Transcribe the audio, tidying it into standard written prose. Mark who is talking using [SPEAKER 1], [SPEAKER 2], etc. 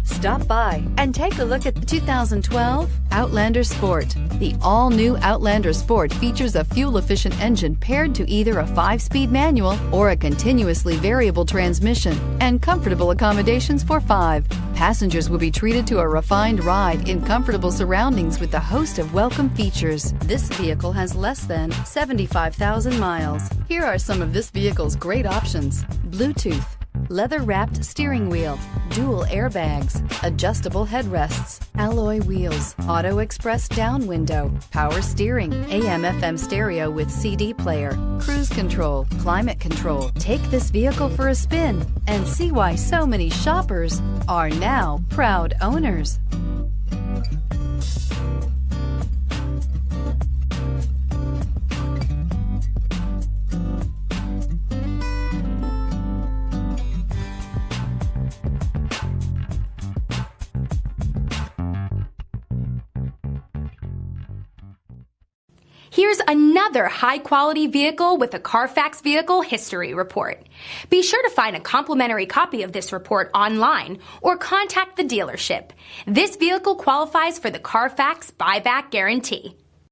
[SPEAKER 1] Stop by and take a look at the 2012 Outlander Sport. The all-new Outlander Sport features a fuel-efficient engine paired to either a 5-speed manual or a continuously variable transmission and comfortable accommodations for 5. Passengers will be treated to a refined ride in comfortable surroundings with a host of welcome features. This vehicle has less than 75,000 miles. Here are some of this vehicle's great options: Bluetooth, leather-wrapped steering wheel, dual airbags, adjustable headrests, alloy wheels, auto express down window, power steering, AM/FM stereo with CD player, cruise control, climate control. Take this vehicle for a spin and see why so many shoppers are now proud owners.
[SPEAKER 2] Here's another high-quality vehicle with a Carfax Vehicle History Report. Be sure to find a complimentary copy of this report online or contact the dealership. This vehicle qualifies for the Carfax Buyback Guarantee.